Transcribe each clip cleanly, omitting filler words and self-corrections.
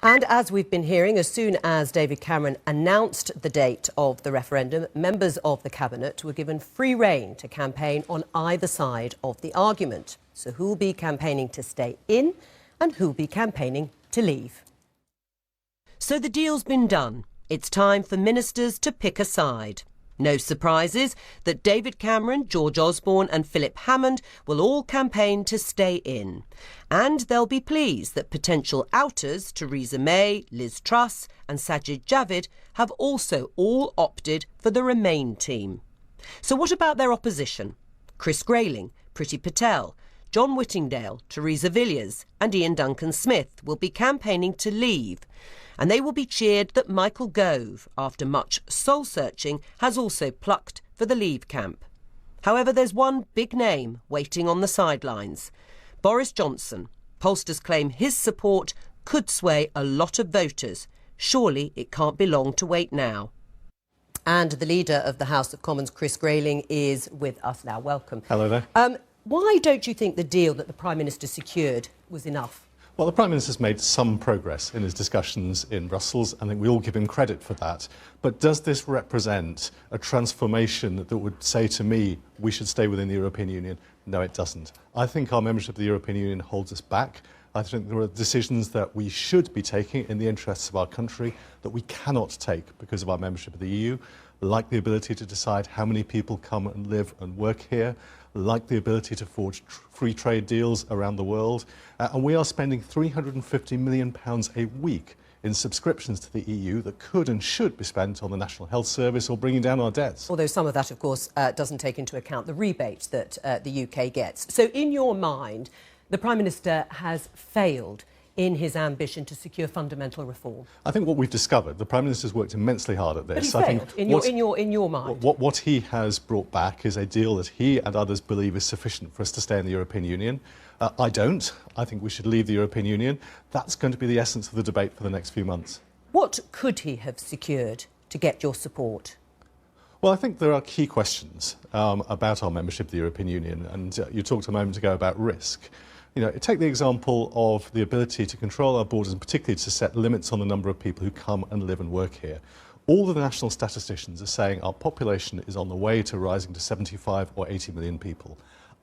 And as we've been hearing, as soon as David Cameron announced the date of the referendum, members of the Cabinet were given free rein to campaign on either side of the argument. So who'll be campaigning to stay in and who'll be campaigning to leave? So the deal's been done. It's time for ministers to pick a side. No surprises that David Cameron, George Osborne and Philip Hammond will all campaign to stay in. And they'll be pleased that potential outers Theresa May, Liz Truss and Sajid Javid have also all opted for the Remain team. So what about their opposition? Chris Grayling, Priti Patel, John Whittingdale, Theresa Villiers and Ian Duncan-Smith will be campaigning to leave. And they will be cheered that Michael Gove, after much soul-searching, has also plucked for the Leave camp. However, there's one big name waiting on the sidelines. Boris Johnson. Pollsters claim his support could sway a lot of voters. Surely it can't be long to wait now. And the leader of the House of Commons, Chris Grayling, is with us now. Welcome. Hello there. Why don't you think the deal that the Prime Minister secured was enough? Well, the Prime Minister's made some progress in his discussions in Brussels. I think we all give him credit for that. But does this represent a transformation that would say to me we should stay within the European Union? No, it doesn't. I think our membership of the European Union holds us back. I think there are decisions that we should be taking in the interests of our country that we cannot take because of our membership of the EU, like the ability to decide how many people come and live and work here, like the ability to forge free trade deals around the world. And we are spending £350 million a week in subscriptions to the EU that could and should be spent on the National Health Service or bringing down our debts. Although some of that, of course, doesn't take into account the rebate that the UK gets. So in your mind, the Prime Minister has failed in his ambition to secure fundamental reform? I think what we've discovered, the Prime Minister's worked immensely hard at this. But he failed, in your mind. What he has brought back is a deal that he and others believe is sufficient for us to stay in the European Union. I don't. I think we should leave the European Union. That's going to be the essence of the debate for the next few months. What could he have secured to get your support? Well, I think there are key questions about our membership of the European Union, and you talked a moment ago about risk. You know, take the example of the ability to control our borders and particularly to set limits on the number of people who come and live and work here. All of the national statisticians are saying our population is on the way to rising to 75 or 80 million people.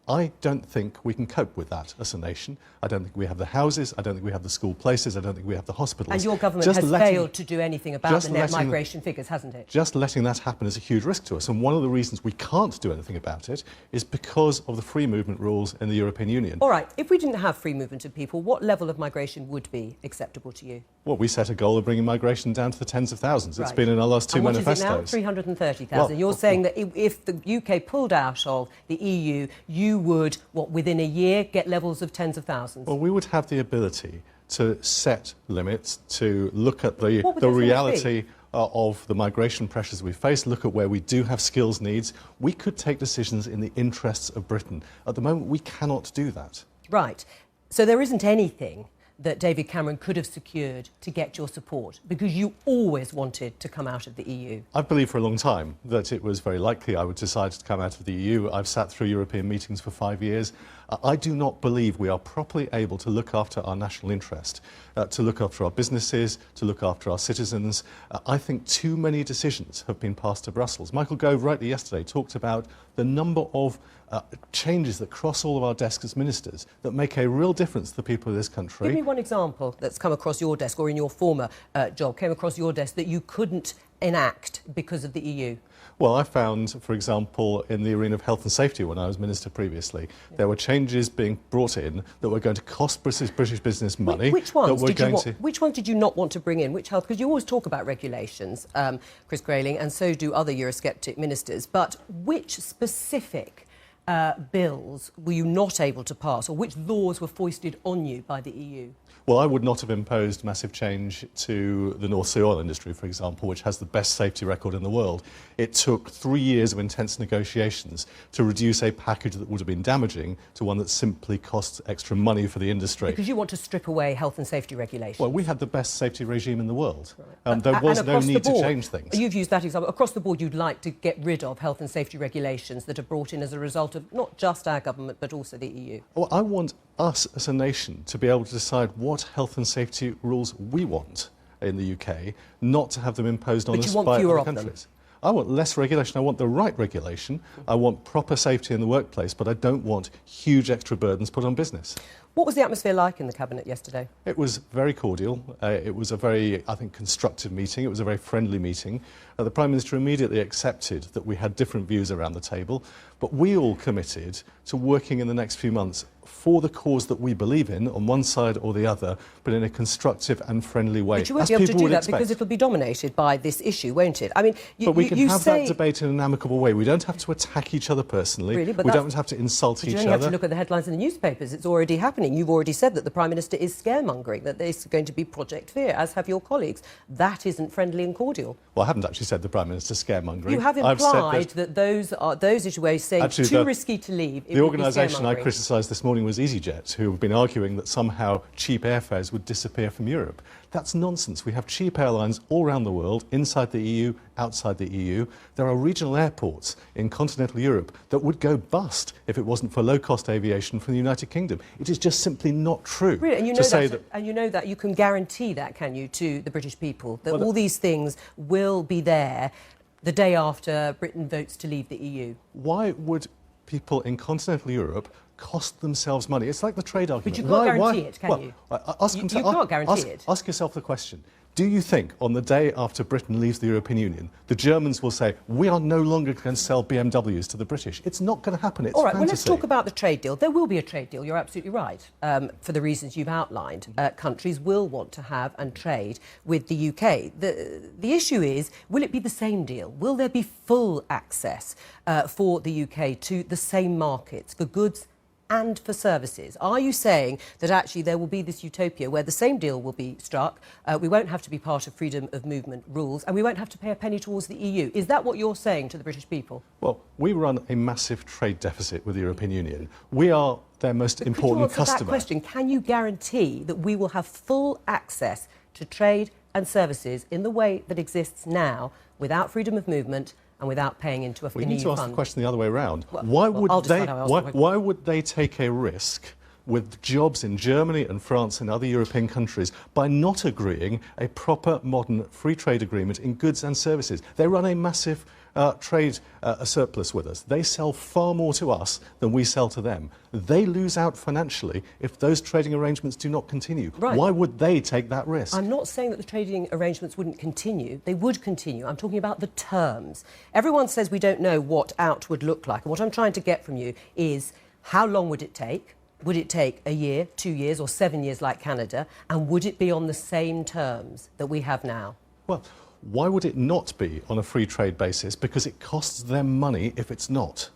I don't think we can cope with that as a nation. I don't think we have the houses, I don't think we have the school places, I don't think we have the hospitals. And your government has failed to do anything about the net migration figures, hasn't it? Just letting that happen is a huge risk to us. And one of the reasons we can't do anything about it is because of the free movement rules in the European Union. All right, if we didn't have free movement of people, what level of migration would be acceptable to you? Well, we set a goal of bringing migration down to the tens of thousands. It's been in our last two manifestos. And what is it now? 330,000. You're saying that if the UK pulled out of the EU, you would, within a year, get levels of tens of thousands? Well, we would have the ability to set limits, to look at the reality of the migration pressures we face, look at where we do have skills needs. We could take decisions in the interests of Britain. At the moment, we cannot do that. Right. So there isn't anything that David Cameron could have secured to get your support, because you always wanted to come out of the EU? I've believed for a long time that it was very likely I would decide to come out of the EU. I've sat through European meetings for 5 years. I do not believe we are properly able to look after our national interest, to look after our businesses, to look after our citizens. I think too many decisions have been passed to Brussels. Michael Gove rightly yesterday talked about the number of changes that cross all of our desks as ministers that make a real difference to the people of this country. Give me one example that's come across your desk, or in your former job, came across your desk that you couldn't enact because of the EU. Well, I found, for example, in the arena of health and safety when I was Minister previously, there were changes being brought in that were going to cost British business money. Which ones did you not want to bring in? Which health? Because you always talk about regulations, Chris Grayling, and so do other Eurosceptic ministers. But which specific bills were you not able to pass, or which laws were foisted on you by the EU? Well, I would not have imposed massive change to the North Sea oil industry, for example, which has the best safety record in the world. It took 3 years of intense negotiations to reduce a package that would have been damaging to one that simply costs extra money for the industry. Because you want to strip away health and safety regulations. Well, we had the best safety regime in the world. There was no need to change things. You've used that example. Across the board, you'd like to get rid of health and safety regulations that are brought in as a result of not just our government, but also the EU. Well, I want us as a nation to be able to decide what health and safety rules we want in the UK, not to have them imposed on us by other countries. I want less regulation. I want the right regulation. I want proper safety in the workplace, but I don't want huge extra burdens put on business. What was the atmosphere like in the Cabinet yesterday? It was very cordial. It was a very, I think, constructive meeting. It was a very friendly meeting. The Prime Minister immediately accepted that we had different views around the table, but we all committed to working in the next few months for the cause that we believe in, on one side or the other, but in a constructive and friendly way. But you won't be able to do that because it'll be dominated by this issue, won't it? I mean, but we can have that debate in an amicable way. We don't have to attack each other personally. Really? But we don't have to insult each other. You only have to look at the headlines in the newspapers. It's already happening. You've already said that the Prime Minister is scaremongering, that there's going to be Project Fear, as have your colleagues. That isn't friendly and cordial. Well, I haven't actually said the Prime Minister's scaremongering. You have implied that those issues where he's saying actually, too risky to leave. The organisation I criticised this morning was EasyJet, who have been arguing that somehow cheap airfares would disappear from Europe. That's nonsense. We have cheap airlines all around the world, inside the EU, outside the EU. There are regional airports in continental Europe that would go bust if it wasn't for low-cost aviation from the United Kingdom. It is just simply not true. Really? And you know that you can guarantee that, can you, to the British people, that all these things will be there the day after Britain votes to leave the EU? Why would people in continental Europe cost themselves money? It's like the trade argument. But you can't guarantee it, can you? You can't guarantee it. Ask yourself the question. Do you think on the day after Britain leaves the European Union, the Germans will say, we are no longer going to sell BMWs to the British? It's not going to happen. It's all right, fantasy. well, let's talk about the trade deal. There will be a trade deal, you're absolutely right, for the reasons you've outlined. Countries will want to have and trade with the UK. The issue is, will it be the same deal? Will there be full access for the UK to the same markets for goods and for services? Are you saying that actually there will be this utopia where the same deal will be struck, we won't have to be part of freedom of movement rules, and we won't have to pay a penny towards the EU? Is that what you're saying to the British people? Well, we run a massive trade deficit with the European Union. We are their most important customer. That question, can you guarantee that we will have full access to trade and services in the way that exists now, without freedom of movement and without paying into a EU fund? We need to ask the question the other way around. Well, why would they take a risk with jobs in Germany and France and other European countries by not agreeing a proper, modern, free trade agreement in goods and services? They run a massive trade surplus with us. They sell far more to us than we sell to them. They lose out financially if those trading arrangements do not continue. Right. Why would they take that risk? I'm not saying that the trading arrangements wouldn't continue. They would continue. I'm talking about the terms. Everyone says we don't know what out would look like. And what I'm trying to get from you is, how long would it take? Would it take a year, 2 years or 7 years like Canada? And would it be on the same terms that we have now? Well, why would it not be on a free trade basis? Because it costs them money if it's not.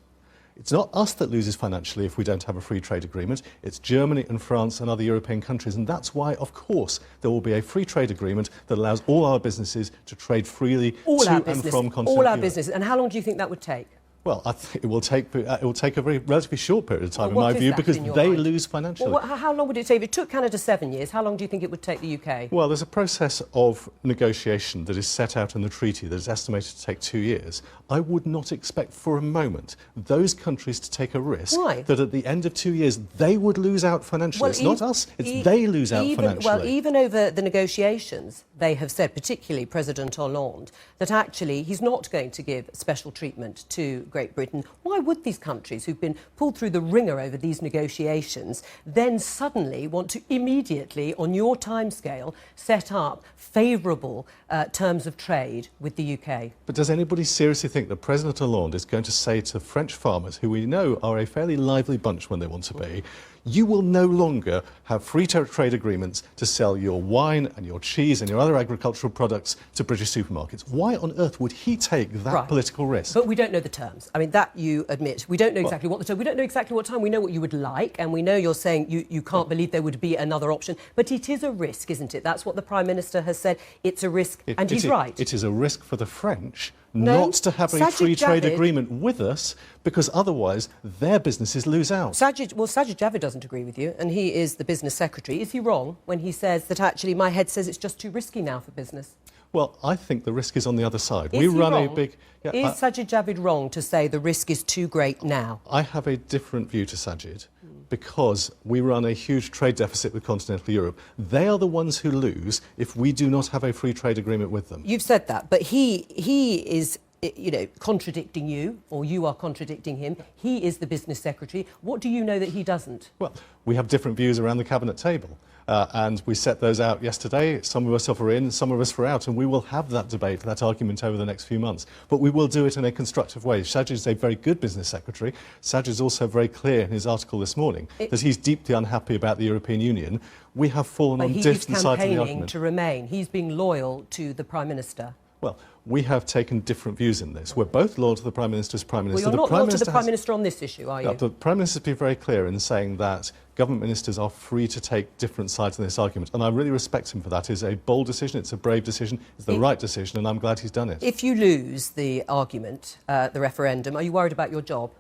It's not us that loses financially if we don't have a free trade agreement. It's Germany and France and other European countries. And that's why, of course, there will be a free trade agreement that allows all our businesses to trade freely to and from continental All our Europe. businesses. And how long do you think that would take? Well, I think it will take a very relatively short period of time, in my view, because they lose financially. Well, how long would it take? If it took Canada 7 years, how long do you think it would take the UK? Well, there's a process of negotiation that is set out in the treaty that is estimated to take 2 years. I would not expect for a moment those countries to take a risk that at the end of 2 years they would lose out financially. Well, it's not us, it's they lose out financially. Well, even over the negotiations, they have said, particularly President Hollande, that actually he's not going to give special treatment to Great Britain. Why would these countries who've been pulled through the ringer over these negotiations then suddenly want to immediately, on your timescale, set up favourable terms of trade with the UK? But does anybody seriously think that President Hollande is going to say to French farmers, who we know are a fairly lively bunch when they want to be, you will no longer have free trade agreements to sell your wine and your cheese and your other agricultural products to British supermarkets? Why on earth would he take that political risk? But we don't know the terms. I mean, that you admit. We don't know exactly what the terms. We don't know exactly what time. We know what you would like, and we know you're saying you can't believe there would be another option. But it is a risk, isn't it? That's what the Prime Minister has said. It's a risk, and he's right. It is a risk for the French not to have a free trade agreement with us, because otherwise their businesses lose out. Sajid Javid doesn't agree with you, and he is the business secretary. Is he wrong when he says that actually my head says it's just too risky now for business? Well, I think the risk is on the other side. Is Sajid Javid wrong to say the risk is too great now? I have a different view to Sajid. because we run a huge trade deficit with continental Europe. They are the ones who lose if we do not have a free trade agreement with them. You've said that, but he is, you know, contradicting you, or you are contradicting him. He is the business secretary. What do you know that he doesn't? Well, we have different views around the cabinet table. And we set those out yesterday. Some of us are in, some of us are out, and we will have that debate, that argument over the next few months. But we will do it in a constructive way. Sajid is a very good business secretary. Sajid is also very clear in his article this morning that he's deeply unhappy about the European Union. We have fallen on different sides of the argument. He's campaigning to remain. He's being loyal to the Prime Minister. Well, we have taken different views in this. We're both loyal to the Prime Minister as Prime Minister. Well, you're not loyal to the Prime Minister on this issue, are you? The Prime Minister has been very clear in saying that government ministers are free to take different sides in this argument. And I really respect him for that. It's a bold decision, it's a brave decision, it's the right decision, and I'm glad he's done it. If you lose the argument, the referendum, are you worried about your job?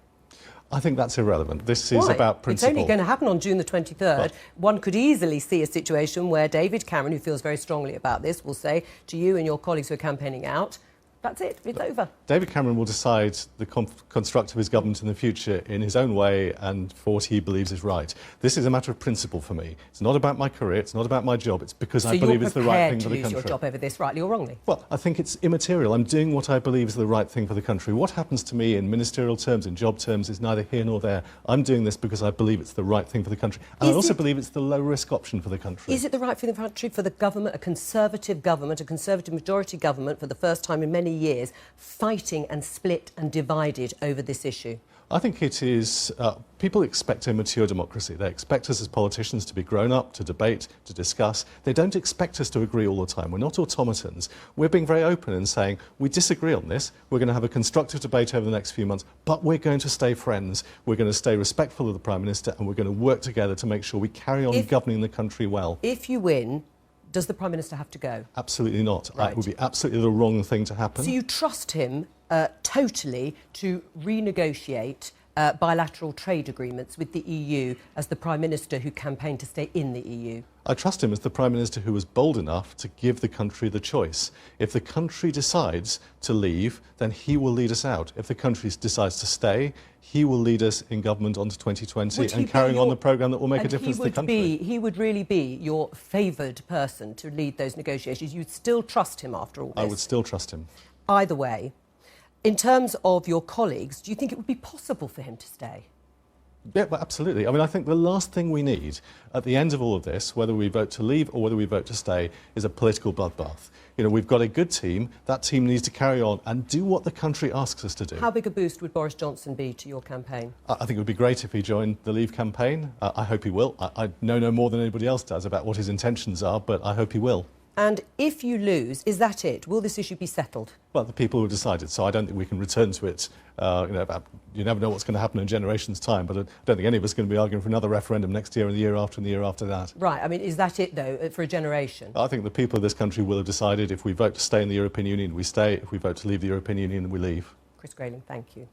I think that's irrelevant. This is about principle. It's only going to happen on June the 23rd. But one could easily see a situation where David Cameron, who feels very strongly about this, will say to you and your colleagues who are campaigning out, that's it, it's over. David Cameron will decide the construct of his government in the future in his own way and for what he believes is right. This is a matter of principle for me. It's not about my career, it's not about my job, it's because I believe it's the right thing for the country. So you're prepared to lose your job over this, rightly or wrongly? Well, I think it's immaterial. I'm doing what I believe is the right thing for the country. What happens to me in ministerial terms, in job terms, is neither here nor there. I'm doing this because I believe it's the right thing for the country. And I also believe it's the low-risk option for the country. Is it the right thing for the country, for the government, a Conservative majority government for the first time in many years, fighting and split and divided over this issue? I think it is. People expect a mature democracy. They expect us as politicians to be grown up, to debate, to discuss. They don't expect us to agree all the time. We're not automatons. We're being very open and saying, we disagree on this. We're going to have a constructive debate over the next few months, but we're going to stay friends. We're going to stay respectful of the Prime Minister, and we're going to work together to make sure we carry on governing the country well. If you win, does the Prime Minister have to go? Absolutely not. Right. That would be absolutely the wrong thing to happen. So you trust him totally to renegotiate bilateral trade agreements with the EU as the Prime Minister who campaigned to stay in the EU? I trust him as the Prime Minister who was bold enough to give the country the choice. If the country decides to leave, then he will lead us out. If the country decides to stay, he will lead us in government onto 2020 and carrying on the programme that will make a difference to the country. He would really be your favoured person to lead those negotiations. You'd still trust him after all this? I would still trust him. Either way, in terms of your colleagues, do you think it would be possible for him to stay? Yeah, but absolutely. I mean, I think the last thing we need at the end of all of this, whether we vote to leave or whether we vote to stay, is a political bloodbath. You know, we've got a good team. That team needs to carry on and do what the country asks us to do. How big a boost would Boris Johnson be to your campaign? I think it would be great if he joined the Leave campaign. I hope he will. I know no more than anybody else does about what his intentions are, but I hope he will. And if you lose, is that it? Will this issue be settled? Well, the people will decide it, so I don't think we can return to it. You never know what's going to happen in a generation's time, but I don't think any of us are going to be arguing for another referendum next year and the year after and the year after that. Right, I mean, is that it, though, for a generation? I think the people of this country will have decided if we vote to stay in the European Union, we stay. If we vote to leave the European Union, we leave. Chris Grayling, thank you.